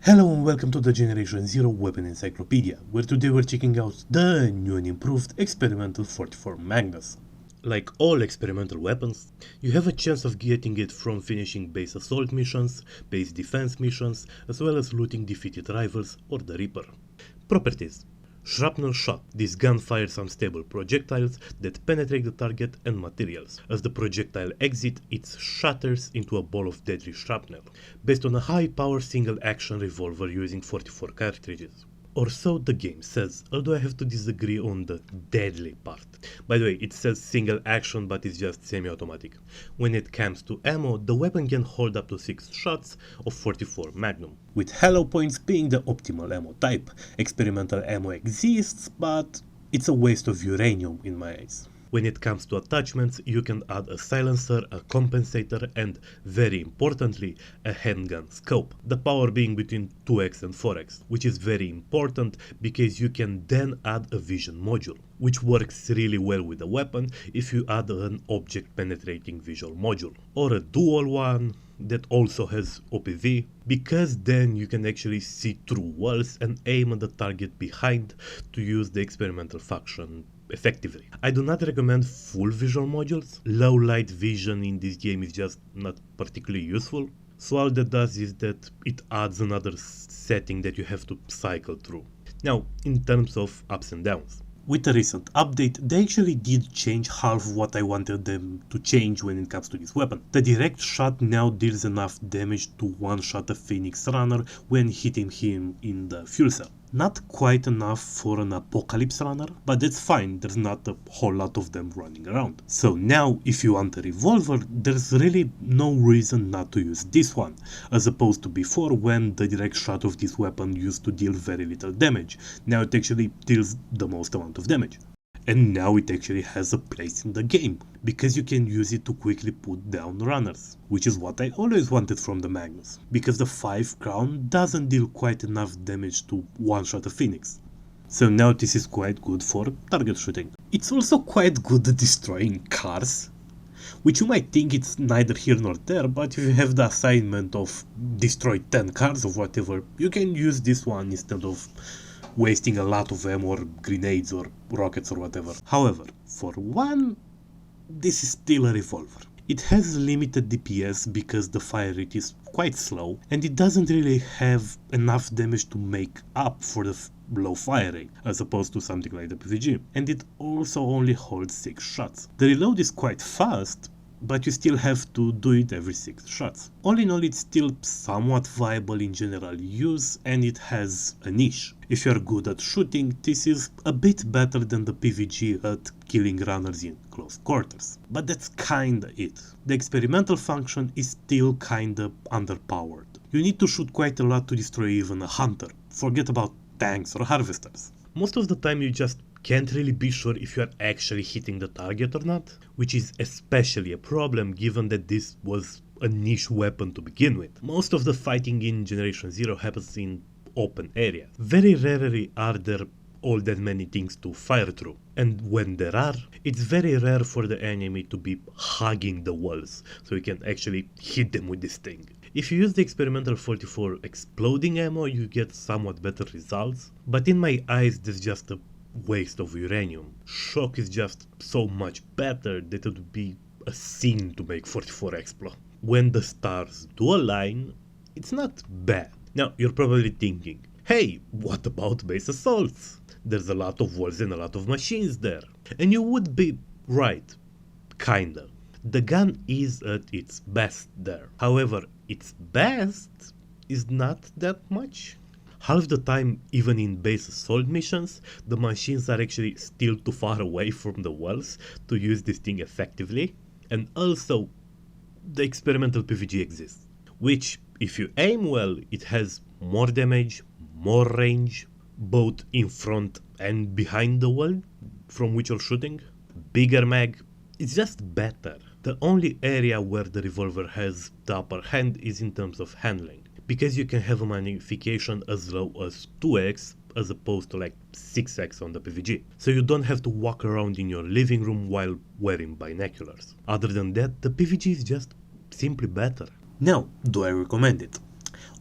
Hello and welcome to the Generation Zero Weapon Encyclopedia, where today we're checking out the new and improved Experimental 44 Magnus. Like all experimental weapons, you have a chance of getting it from finishing base assault missions, base defense missions, as well as looting defeated rivals or the Reaper. Properties: Shrapnel shot. This gun fires unstable projectiles that penetrate the target and materials. As the projectile exits, it shatters into a ball of deadly shrapnel, based on a high-power single-action revolver using 44 cartridges. Or so the game says, although I have to disagree on the deadly part. By the way, it says single action, but it's just semi-automatic. When it comes to ammo, the weapon can hold up to 6 shots of 44 Magnum, with halo points being the optimal ammo type. Experimental ammo exists, but it's a waste of uranium in my eyes. When it comes to attachments, you can add a silencer, a compensator, and, very importantly, a handgun scope. The power being between 2x and 4x, which is very important because you can then add a vision module, which works really well with the weapon if you add an object penetrating visual module, or a dual one that also has OPV, because then you can actually see through walls and aim at the target behind to use the experimental function effectively. I do not recommend full visual modules. Low light vision in this game is just not particularly useful. So all that does is that it adds another setting that you have to cycle through. Now, in terms of ups and downs. With the recent update, they actually did change half of what I wanted them to change when it comes to this weapon. The direct shot now deals enough damage to one-shot a Phoenix Runner when hitting him in the fuel cell. Not quite enough for an Apocalypse Runner, but that's fine, there's not a whole lot of them running around. So now, if you want a revolver, there's really no reason not to use this one, as opposed to before when the direct shot of this weapon used to deal very little damage. Now it actually deals the most amount of damage. And now it actually has a place in the game, because you can use it to quickly put down runners, which is what I always wanted from the Magnus, because the 5 crown doesn't deal quite enough damage to one-shot a Phoenix. So now this is quite good for target shooting. It's also quite good at destroying cars, which you might think it's neither here nor there, but if you have the assignment of destroy 10 cars or whatever, you can use this one instead of wasting a lot of ammo or grenades or rockets or whatever. However, for one, this is still a revolver. It has limited DPS because the fire rate is quite slow, and it doesn't really have enough damage to make up for the low fire rate, as opposed to something like the PVG. And it also only holds 6 shots. The reload is quite fast, but you still have to do it every 6 shots. All in all, it's still somewhat viable in general use, and it has a niche. If you're good at shooting, this is a bit better than the PVG at killing runners in close quarters. But that's kinda it. The experimental function is still kinda underpowered. You need to shoot quite a lot to destroy even a hunter. Forget about tanks or harvesters. Most of the time you just can't really be sure if you are actually hitting the target or not, which is especially a problem given that this was a niche weapon to begin with. Most of the fighting in Generation Zero happens in open areas. Very rarely are there all that many things to fire through, and when there are, it's very rare for the enemy to be hugging the walls, so you can actually hit them with this thing. If you use the Experimental 44 exploding ammo, you get somewhat better results, but in my eyes that's just a waste of uranium. Shock is just so much better that it would be a sin to make 44 explode. When the stars do align, it's not bad. Now, you're probably thinking, hey, what about base assaults? There's a lot of walls and a lot of machines there. And you would be right, kinda. The gun is at its best there. However, its best is not that much. Half the time, even in base assault missions, the machines are actually still too far away from the walls to use this thing effectively. And also, the experimental PVG exists, which, if you aim well, it has more damage, more range, both in front and behind the wall from which you're shooting. Bigger mag, it's just better. The only area where the revolver has the upper hand is in terms of handling, because you can have a magnification as low as 2x as opposed to like 6x on the PVG. So you don't have to walk around in your living room while wearing binoculars. Other than that, the PVG is just simply better. Now, do I recommend it?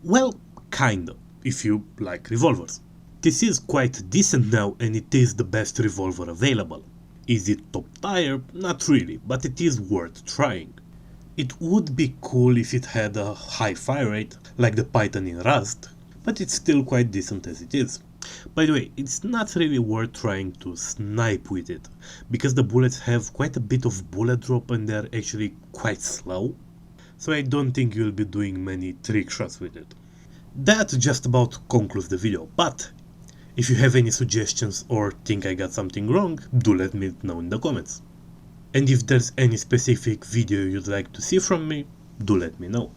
Well, kinda. if you like revolvers. This is quite decent now and it is the best revolver available. Is it top tier? Not really, but it is worth trying. It would be cool if it had a high fire rate, like the Python in Rust, but it's still quite decent as it is. By the way, it's not really worth trying to snipe with it, because the bullets have quite a bit of bullet drop and they're actually quite slow, so I don't think you'll be doing many trick shots with it. That just about concludes the video, but if you have any suggestions or think I got something wrong, do let me know in the comments. And if there's any specific video you'd like to see from me, do let me know.